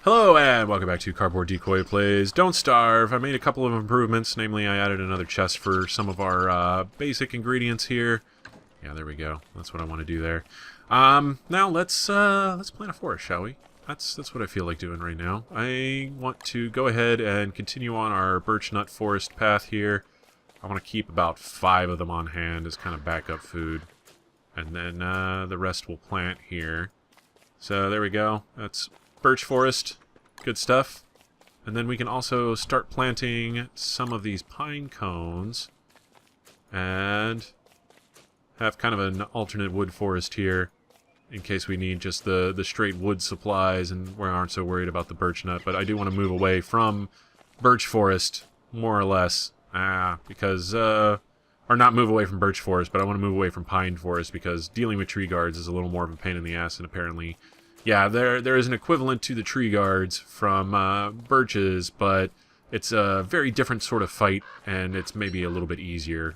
Hello and welcome back to Cardboard Decoy Plays Don't Starve. I made a couple of improvements, namely I added another chest for some of our basic ingredients here. Yeah, there we go. That's what I want to do there. Now let's plant a forest, shall we? That's what I feel like doing right now. I want to go ahead and continue on our birch nut forest path here. I want to keep about 5 of them on hand as kind of backup food. And then the rest we'll plant here. So there we go. That's birch forest. Good stuff. And then we can also start planting some of these pine cones. And have kind of an alternate wood forest here. In case we need just the straight wood supplies and we aren't so worried about the birch nut. But I do want to move away from birch forest, more or less. Because... or not move away from birch forest, but I want to move away from pine forest because dealing with tree guards is a little more of a pain in the ass, and apparently, yeah, there is an equivalent to the tree guards from birches, but it's a very different sort of fight, and it's maybe a little bit easier,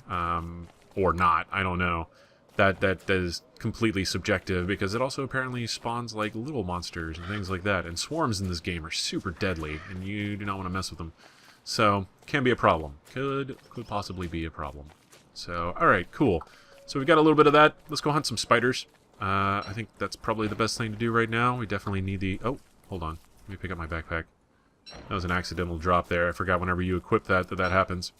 or not, I don't know. That is completely subjective because it also apparently spawns like little monsters and things like that, and swarms in this game are super deadly, and you do not want to mess with them. So, can be a problem. Could possibly be a problem. So, alright, cool. So we've got a little bit of that. Let's go hunt some spiders. I think that's probably the best thing to do right now. We definitely need the... Oh, hold on. Let me pick up my backpack. That was an accidental drop there. I forgot whenever you equip that happens.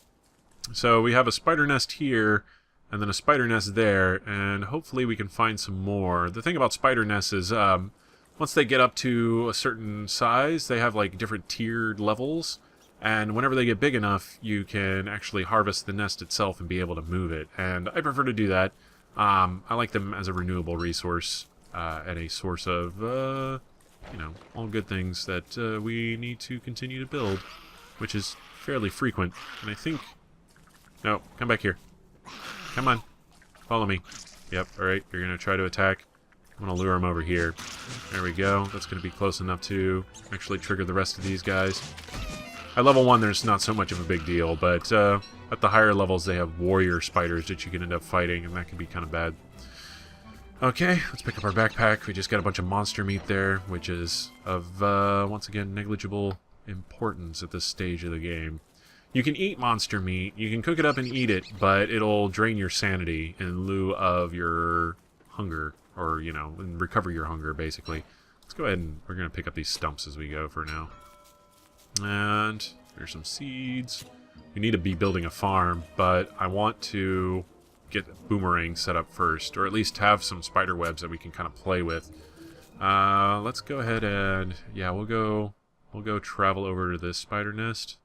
So we have a spider nest here, and then a spider nest there, and hopefully we can find some more. The thing about spider nests is, once they get up to a certain size, they have like different tiered levels. And whenever they get big enough, you can actually harvest the nest itself and be able to move it. And I prefer to do that. I like them as a renewable resource and a source of, you know, all good things that we need to continue to build, which is fairly frequent. And I think... No, come back here. Come on. Follow me. Yep, alright, you're going to try to attack. I'm going to lure him over here. There we go. That's going to be close enough to actually trigger the rest of these guys. At level 1, there's not so much of a big deal, but at the higher levels, they have warrior spiders that you can end up fighting, and that can be kind of bad. Okay, let's pick up our backpack. We just got a bunch of monster meat there, which is of, once again, negligible importance at this stage of the game. You can eat monster meat, you can cook it up and eat it, but it'll drain your sanity in lieu of your hunger, or, you know, and recover your hunger, basically. Let's go ahead and we're going to pick up these stumps as we go for now. And there's some seeds. We need to be building a farm, but I want to get boomerang set up first, or at least have some spider webs that we can kind of play with. Let's go ahead and yeah, we'll go travel over to this spider nest,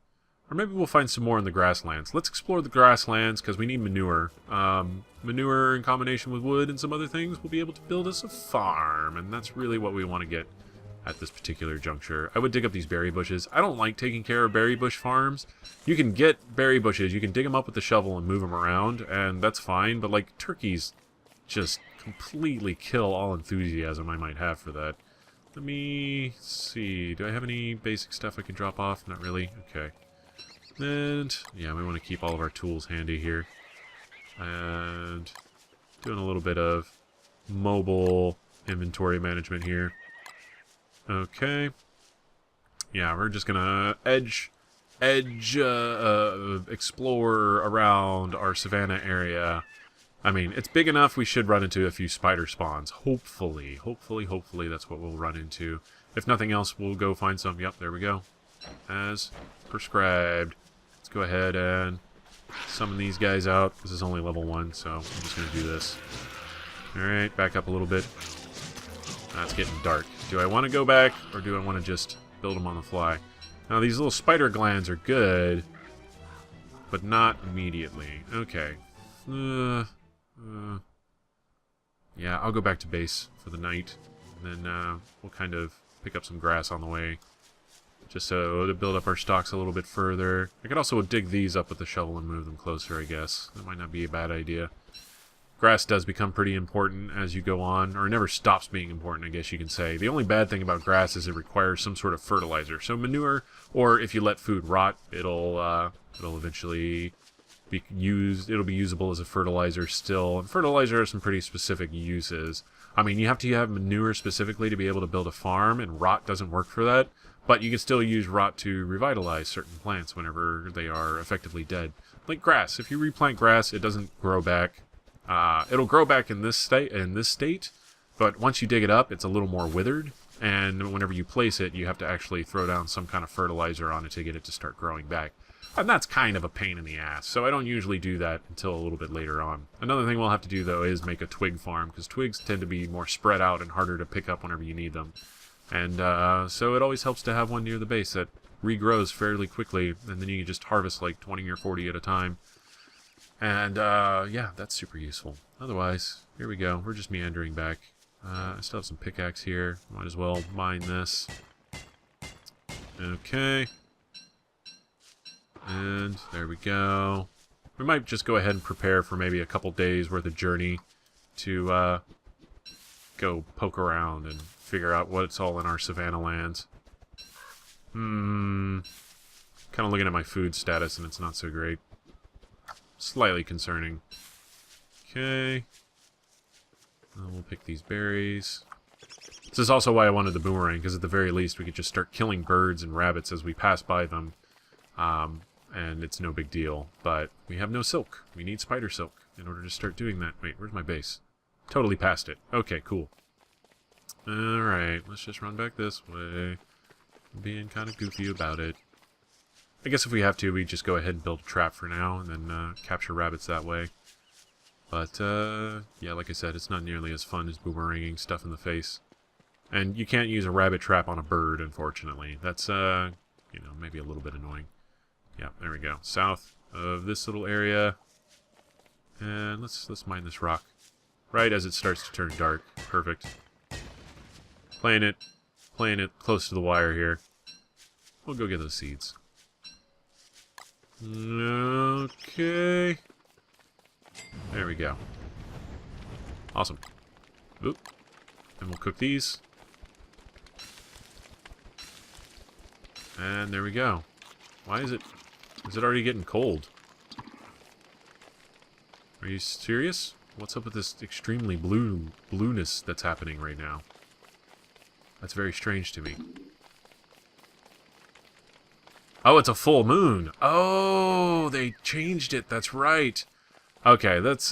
or maybe we'll find some more in the grasslands. Let's explore the grasslands because we need manure. Manure in combination with wood and some other things will be able to build us a farm, and that's really what we want to get at this particular juncture. I would dig up these berry bushes. I don't like taking care of berry bush farms. You can get berry bushes, you can dig them up with the shovel and move them around, and that's fine, but like turkeys just completely kill all enthusiasm I might have for that. Let me see. Do I have any basic stuff I can drop off? Not really. Okay. And yeah, we want to keep all of our tools handy here. And doing a little bit of mobile inventory management here. Okay. Yeah, we're just gonna explore around our savanna area. I mean, it's big enough we should run into a few spider spawns. Hopefully that's what we'll run into. If nothing else, we'll go find some. Yep, there we go. As prescribed. Let's go ahead and summon these guys out. This is only level 1, so I'm just gonna do this. Alright, back up a little bit. It's getting dark. Do I want to go back, or do I want to just build them on the fly? Now, these little spider glands are good, but not immediately. Okay. Yeah, I'll go back to base for the night, and then we'll kind of pick up some grass on the way, just so to build up our stocks a little bit further. I could also dig these up with the shovel and move them closer, I guess. That might not be a bad idea. Grass does become pretty important as you go on, or it never stops being important, I guess you can say. The only bad thing about grass is it requires some sort of fertilizer. So manure, or if you let food rot, it'll eventually be used. It'll be usable as a fertilizer still. And fertilizer has some pretty specific uses. I mean, you have to have manure specifically to be able to build a farm, and rot doesn't work for that. But you can still use rot to revitalize certain plants whenever they are effectively dead. Like grass. If you replant grass, it doesn't grow back. It'll grow back in this state, but once you dig it up, it's a little more withered. And whenever you place it, you have to actually throw down some kind of fertilizer on it to get it to start growing back. And that's kind of a pain in the ass, so I don't usually do that until a little bit later on. Another thing we'll have to do, though, is make a twig farm, because twigs tend to be more spread out and harder to pick up whenever you need them. And so it always helps to have one near the base that regrows fairly quickly, and then you can just harvest like 20 or 40 at a time. And yeah, that's super useful. Otherwise, here we go. We're just meandering back. I still have some pickaxe here. Might as well mine this. Okay. And there we go. We might just go ahead and prepare for maybe a couple days worth of journey to go poke around and figure out what's all in our savannah lands. Kind of looking at my food status and it's not so great. Slightly concerning. Okay. We'll pick these berries. This is also why I wanted the boomerang, because at the very least we could just start killing birds and rabbits as we pass by them. And it's no big deal. But we have no silk. We need spider silk in order to start doing that. Wait, where's my base? Totally past it. Okay, cool. Alright, let's just run back this way. I'm being kind of goofy about it. I guess if we have to, we just go ahead and build a trap for now, and then capture rabbits that way. But, yeah, like I said, it's not nearly as fun as boomeranging stuff in the face. And you can't use a rabbit trap on a bird, unfortunately. That's, you know, maybe a little bit annoying. Yeah, there we go. South of this little area. And let's mine this rock. Right as it starts to turn dark. Perfect. Playing it close to the wire here. We'll go get those seeds. Okay. There we go. Awesome. Oop. And we'll cook these. And there we go. Why is it already getting cold? Are you serious? What's up with this extremely blueness that's happening right now? That's very strange to me. Oh, it's a full moon. Oh, they changed it. That's right. Okay, that's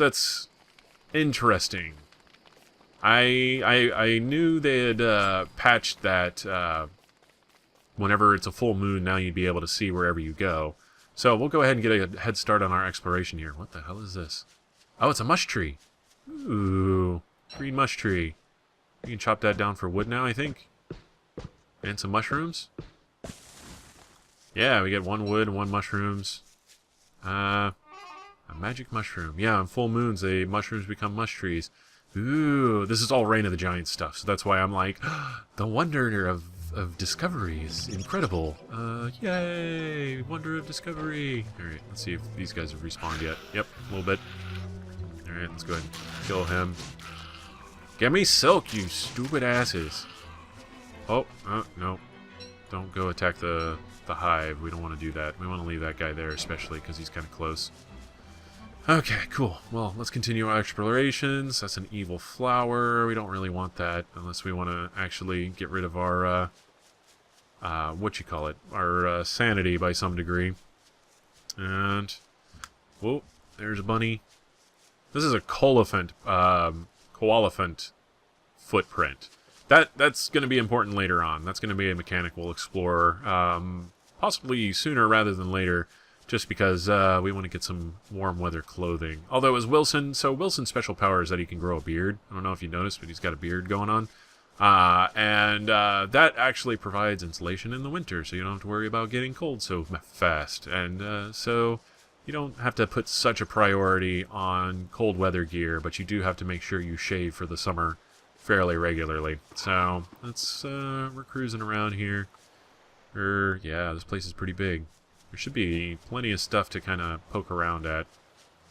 interesting. I knew they had patched that whenever it's a full moon, now you'd be able to see wherever you go. So we'll go ahead and get a head start on our exploration here. What the hell is this? Oh, it's a mush tree. Ooh, green mush tree. You can chop that down for wood now, I think. And some mushrooms. Yeah, we get 1 wood and 1 mushrooms. A magic mushroom. Yeah, on full moons, the mushrooms become mush trees. Ooh, this is all Reign of the Giants stuff, so that's why I'm like, the wonder of discovery is incredible. Yay! Wonder of discovery. Alright, let's see if these guys have respawned yet. Yep, a little bit. Alright, let's go ahead and kill him. Get me silk, you stupid asses. Oh, no. Don't go attack the hive. We don't want to do that. We want to leave that guy there, especially because he's kind of close. Okay, cool. Well, let's continue our explorations. That's an evil flower. We don't really want that unless we want to actually get rid of our, our sanity by some degree. And, whoa, there's a bunny. This is a koalefant footprint. That's going to be important later on. That's going to be a mechanic we'll explore, possibly sooner rather than later, just because we want to get some warm weather clothing. Although as Wilson, so Wilson's special power is that he can grow a beard. I don't know if you noticed, but he's got a beard going on. And that actually provides insulation in the winter, so you don't have to worry about getting cold so fast. And so you don't have to put such a priority on cold weather gear, but you do have to make sure you shave for the summer fairly regularly. So we're cruising around here. Yeah, this place is pretty big. There should be plenty of stuff to kind of poke around at.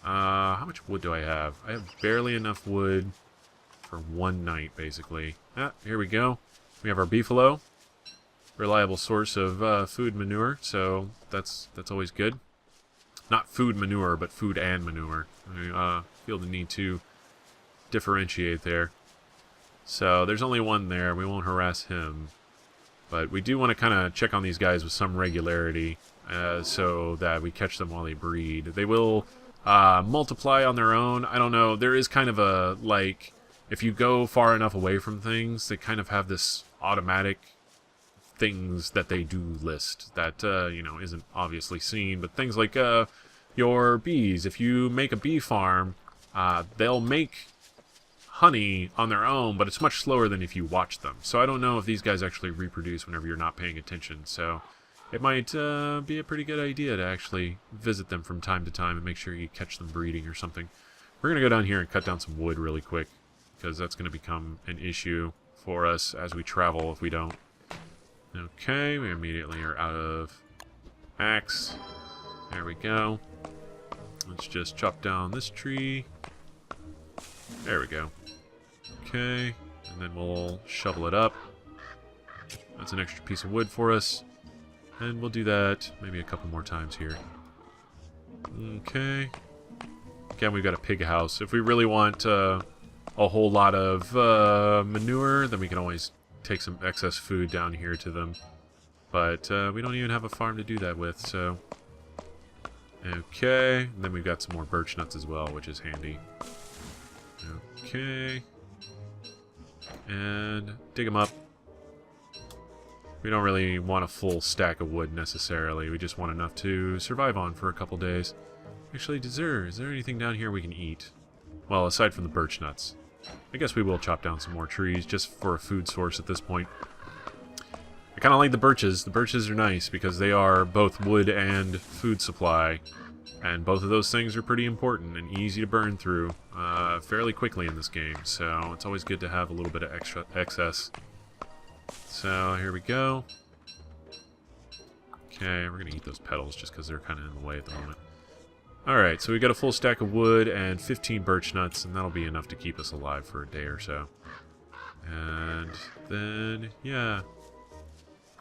How much wood do I have? I have barely enough wood for 1 night, basically. Ah, here we go. We have our beefalo. Reliable source of food manure, so that's always good. Not food manure, but food and manure. I feel the need to differentiate there. So there's only one there. We won't harass him. But we do want to kind of check on these guys with some regularity so that we catch them while they breed. They will multiply on their own. I don't know. There is kind of a, like, if you go far enough away from things, they kind of have this automatic things that they do list that, you know, isn't obviously seen. But things like your bees. If you make a bee farm, they'll make honey on their own, but it's much slower than if you watch them. So I don't know if these guys actually reproduce whenever you're not paying attention. So it might be a pretty good idea to actually visit them from time to time and make sure you catch them breeding or something. We're going to go down here and cut down some wood really quick, because that's going to become an issue for us as we travel if we don't. Okay, we immediately are out of axe. There we go. Let's just chop down this tree. There we go. Okay, and then we'll shovel it up. That's an extra piece of wood for us. And we'll do that maybe a couple more times here. Okay. Again, we've got a pig house. If we really want a whole lot of manure, then we can always take some excess food down here to them. But we don't even have a farm to do that with, so... Okay, and then we've got some more birch nuts as well, which is handy. Okay. And dig them up. We don't really want a full stack of wood necessarily. We just want enough to survive on for a couple days. Actually, is there anything down here we can eat? Well, aside from the birch nuts. I guess we will chop down some more trees just for a food source at this point. I kind of like the birches. The birches are nice because they are both wood and food supply. And both of those things are pretty important and easy to burn through fairly quickly in this game. So it's always good to have a little bit of extra excess. So here we go. Okay, we're going to eat those petals just because they're kind of in the way at the moment. Alright, so we got a full stack of wood and 15 birch nuts, and that'll be enough to keep us alive for a day or so. And then, yeah.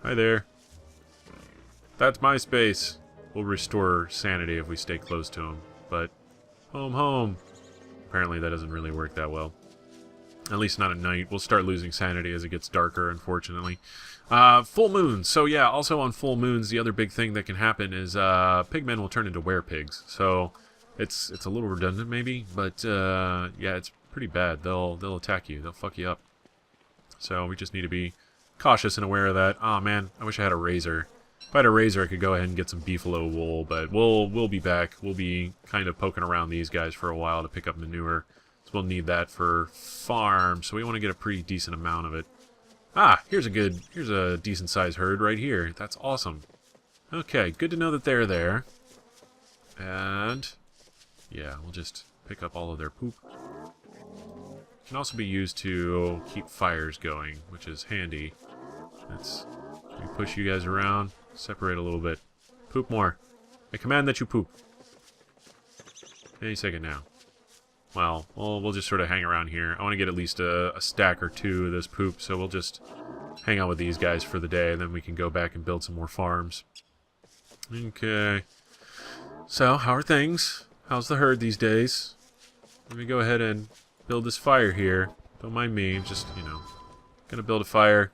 Hi there. That's my space. We'll restore sanity if we stay close to him. But, home. Apparently that doesn't really work that well. At least not at night. We'll start losing sanity as it gets darker, unfortunately. Full moons. So yeah, also on full moons, the other big thing that can happen is pigmen will turn into werepigs. So it's a little redundant maybe, but yeah, it's pretty bad. They'll attack you. They'll fuck you up. So we just need to be cautious and aware of that. Oh man, I wish I had a razor. If I had a razor, I could go ahead and get some beefalo wool, but we'll be back. We'll be kind of poking around these guys for a while to pick up manure. So we'll need that for farm, so we want to get a pretty decent amount of it. Ah, here's a decent sized herd right here. That's awesome. Okay, good to know that they're there. And yeah, we'll just pick up all of their poop. Can also be used to keep fires going, which is handy. Let's push you guys around, separate a little bit. Poop more. I command that you poop. Any second now. Well, we'll just sort of hang around here. I want to get at least a stack or two of this poop, so we'll just hang out with these guys for the day, and then we can go back and build some more farms. Okay. So, how are things? How's the herd these days? Let me go ahead and build this fire here. Don't mind me, just, you know, gonna build a fire.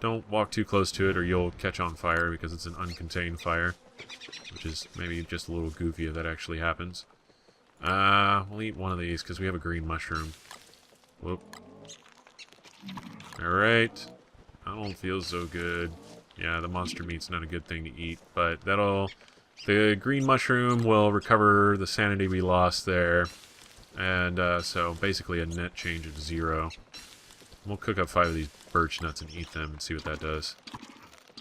Don't walk too close to it or you'll catch on fire because it's an uncontained fire, which is maybe just a little goofy if that actually happens. We'll eat one of these because we have a green mushroom. Whoop. Alright. That don't feel so good. Yeah, the monster meat's not a good thing to eat, but the green mushroom will recover the sanity we lost there. And, so basically a net change of 0. We'll cook up 5 of these birch nuts and eat them and see what that does.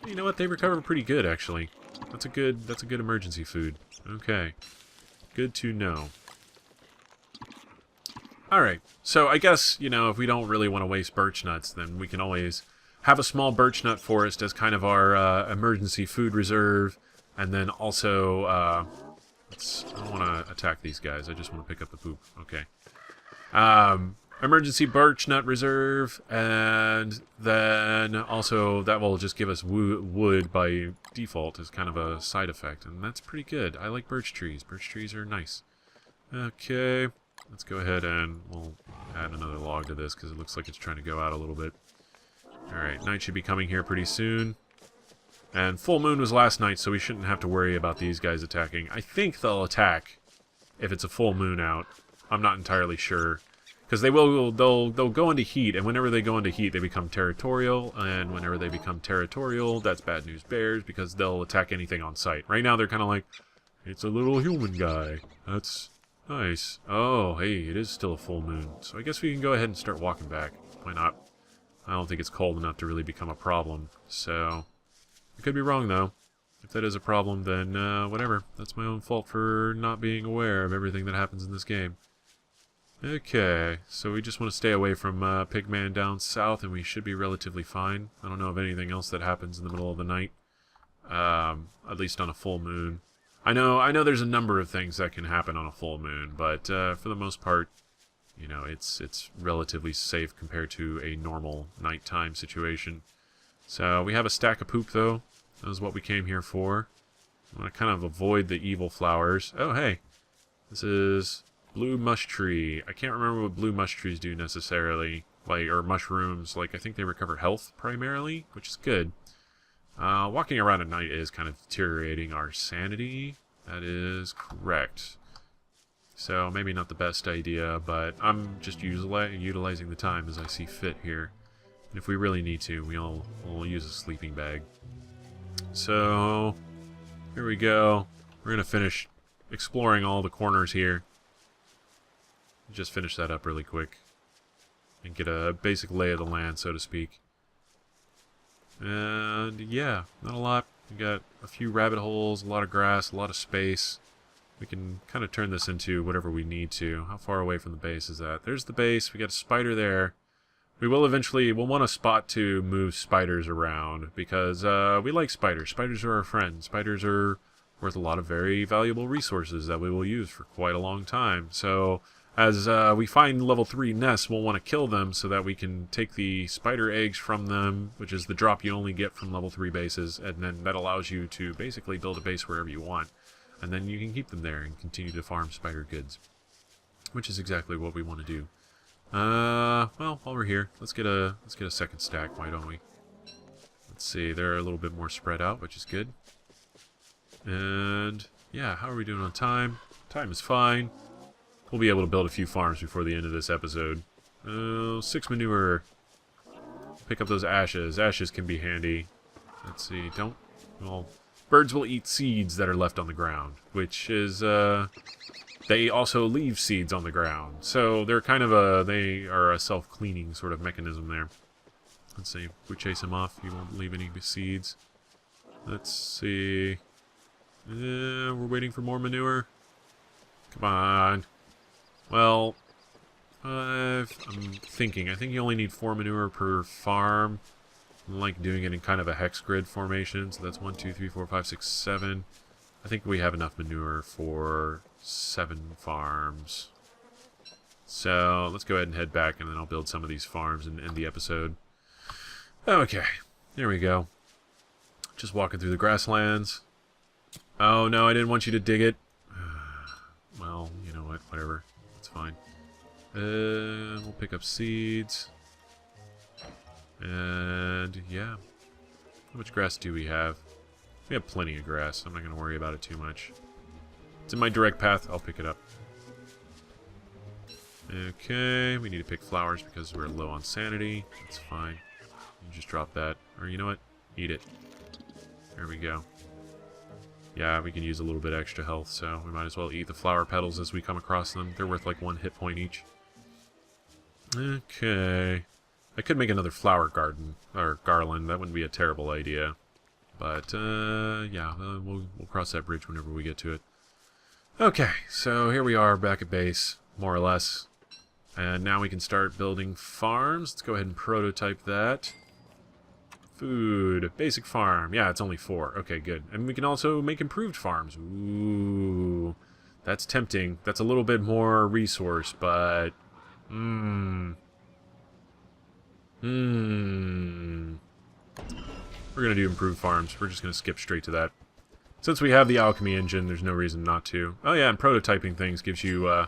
You know what? They recover pretty good, actually. That's a good emergency food. Okay. Good to know. Alright, so I guess, you know, if we don't really want to waste birch nuts, then we can always have a small birch nut forest as kind of our emergency food reserve, and then also, I don't want to attack these guys, I just want to pick up the poop. Okay. Emergency birch nut reserve, and then also that will just give us wood by default as kind of a side effect, and that's pretty good. I like birch trees. Birch trees are nice. Okay. let's go ahead and we'll add another log to this because it looks like it's trying to go out a little bit. Alright, night should be coming here pretty soon. And full moon was last night, so we shouldn't have to worry about these guys attacking. I think they'll attack if it's a full moon out. I'm not entirely sure. Because they'll go into heat, and whenever they go into heat, they become territorial, and whenever they become territorial, that's bad news bears, because they'll attack anything on sight. Right now, they're kind of like, it's a little human guy. That's nice. Oh, hey, it is still a full moon, so I guess we can go ahead and start walking back. Why not? I don't think it's cold enough to really become a problem, so... I could be wrong, though. If that is a problem, then, whatever. That's my own fault for not being aware of everything that happens in this game. Okay, so we just want to stay away from Pigman down south, and we should be relatively fine. I don't know of anything else that happens in the middle of the night, at least on a full moon. I know there's a number of things that can happen on a full moon, but for the most part, you know, it's relatively safe compared to a normal nighttime situation. So we have a stack of poop, though. That was what we came here for. I want to kind of avoid the evil flowers. Oh, hey, this is... blue mush tree. I can't remember what blue mush trees do necessarily. Like, or mushrooms. Like, I think they recover health primarily, which is good. Walking around at night is kind of deteriorating our sanity. That is correct. So, maybe not the best idea, but I'm just utilizing the time as I see fit here. And if we really need to, we'll use a sleeping bag. So, here we go. We're going to finish exploring all the corners here. Just finish that up really quick and get a basic lay of the land, so to speak. And yeah, not a lot. We got a few rabbit holes, a lot of grass, a lot of space. We can kind of turn this into whatever we need to. How far away from the base is that? There's the base. We got a spider there. We'll want a spot to move spiders around because we like spiders. Spiders are our friends. Spiders are worth a lot of very valuable resources that we will use for quite a long time. So as we find level 3 nests, we'll want to kill them so that we can take the spider eggs from them, which is the drop you only get from level 3 bases, and then that allows you to basically build a base wherever you want. And then you can keep them there and continue to farm spider goods, which is exactly what we want to do. Well, while we're here, let's get a second stack, why don't we? Let's see, they're a little bit more spread out, which is good. And yeah, how are we doing on time? Time is fine. We'll be able to build a few farms before the end of this episode. 6 manure. Pick up those ashes. Ashes can be handy. Let's see, well, birds will eat seeds that are left on the ground, which is, they also leave seeds on the ground. So they're kind of they are a self-cleaning sort of mechanism there. Let's see, if we chase him off, he won't leave any seeds. Let's see. We're waiting for more manure. Come on. Well, I'm thinking. I think you only need 4 manure per farm. I like doing it in kind of a hex grid formation. So that's 1, 2, 3, 4, 5, 6, 7. I think we have enough manure for 7 farms. So let's go ahead and head back, and then I'll build some of these farms and end the episode. Okay, there we go. Just walking through the grasslands. Oh no, I didn't want you to dig it. Well, you know what, whatever. It's fine. We'll pick up seeds. And yeah. How much grass do we have? We have plenty of grass. I'm not going to worry about it too much. It's in my direct path. I'll pick it up. Okay, we need to pick flowers because we're low on sanity. That's fine. You just drop that. Or you know what? Eat it. There we go. Yeah, we can use a little bit extra health, so we might as well eat the flower petals as we come across them. They're worth like 1 hit point each. Okay. I could make another flower garden, or garland. That wouldn't be a terrible idea. But, yeah, we'll cross that bridge whenever we get to it. Okay, so here we are back at base, more or less. And now we can start building farms. Let's go ahead and prototype that. Food. Basic farm. Yeah, it's only 4. Okay, good. And we can also make improved farms. Ooh. That's tempting. That's a little bit more resource, but... We're going to do improved farms. We're just going to skip straight to that. Since we have the alchemy engine, there's no reason not to. Oh yeah, and prototyping things gives you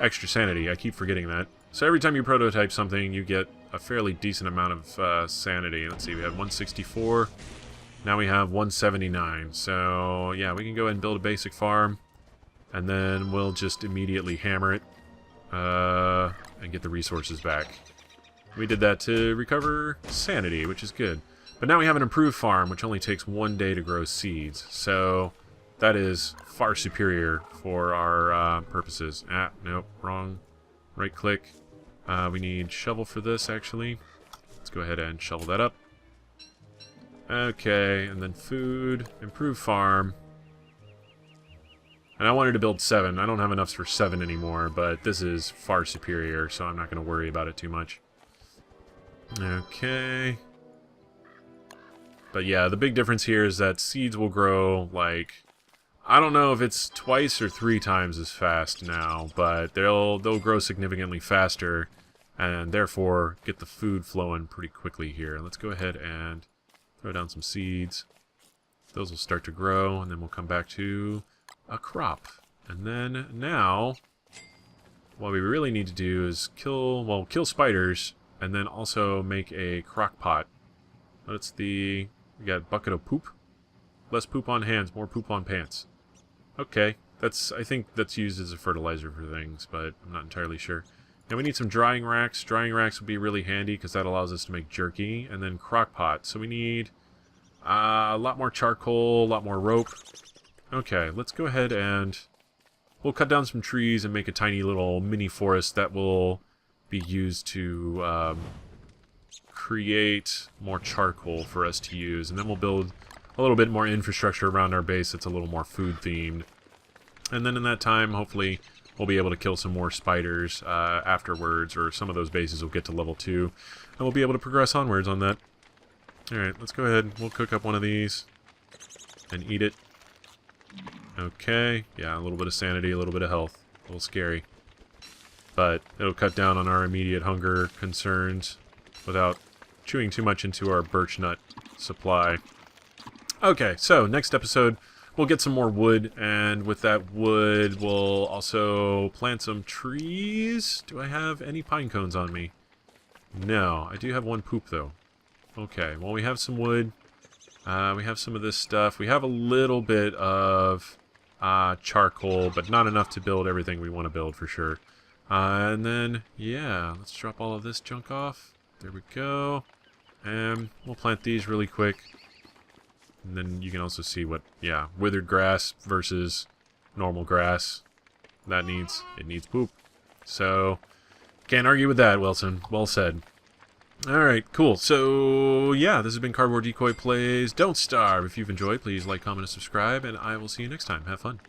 extra sanity. I keep forgetting that. So every time you prototype something, you get a fairly decent amount of sanity. Let's see, we had 164. Now we have 179. So yeah, we can go ahead and build a basic farm. And then we'll just immediately hammer it. And get the resources back. We did that to recover sanity, which is good. But now we have an improved farm, which only takes 1 day to grow seeds. So that is far superior for our purposes. Ah, nope, wrong. Right click. We need shovel for this, actually. Let's go ahead and shovel that up. Okay, and then food, improved farm. And I wanted to build 7. I don't have enough for 7 anymore, but this is far superior, so I'm not going to worry about it too much. Okay. But yeah, the big difference here is that seeds will grow, like, I don't know if it's twice or 3 times as fast now, but they'll grow significantly faster, and therefore get the food flowing pretty quickly here. Let's go ahead and throw down some seeds. Those will start to grow, and then we'll come back to a crop. And then now, what we really need to do is kill spiders, and then also make a crock pot. What's we got bucket of poop? Less poop on hands, more poop on pants. Okay, I think that's used as a fertilizer for things, but I'm not entirely sure. Now we need some drying racks. Drying racks would be really handy because that allows us to make jerky, and then crock pot. So we need a lot more charcoal, a lot more rope. Okay, let's go ahead and we'll cut down some trees and make a tiny little mini forest that will be used to create more charcoal for us to use, and then we'll build a little bit more infrastructure around our base that's a little more food themed. And then in that time, hopefully, we'll be able to kill some more spiders afterwards, or some of those bases will get to level 2, and we'll be able to progress onwards on that. Alright, let's go ahead. We'll cook up one of these and eat it. Okay, yeah, a little bit of sanity, a little bit of health. A little scary. But it'll cut down on our immediate hunger concerns without chewing too much into our birch nut supply. Okay, so next episode, we'll get some more wood, and with that wood, we'll also plant some trees. Do I have any pine cones on me? No, I do have 1 poop, though. Okay, well, we have some wood. We have some of this stuff. We have a little bit of charcoal, but not enough to build everything we want to build, for sure. And then, yeah, let's drop all of this junk off. There we go. And we'll plant these really quick. And then you can also see what, yeah, withered grass versus normal grass. It needs poop. So, can't argue with that, Wilson. Well said. Alright, cool. So, yeah, this has been Cardboard Decoy Plays Don't Starve. If you've enjoyed, please like, comment, and subscribe, and I will see you next time. Have fun.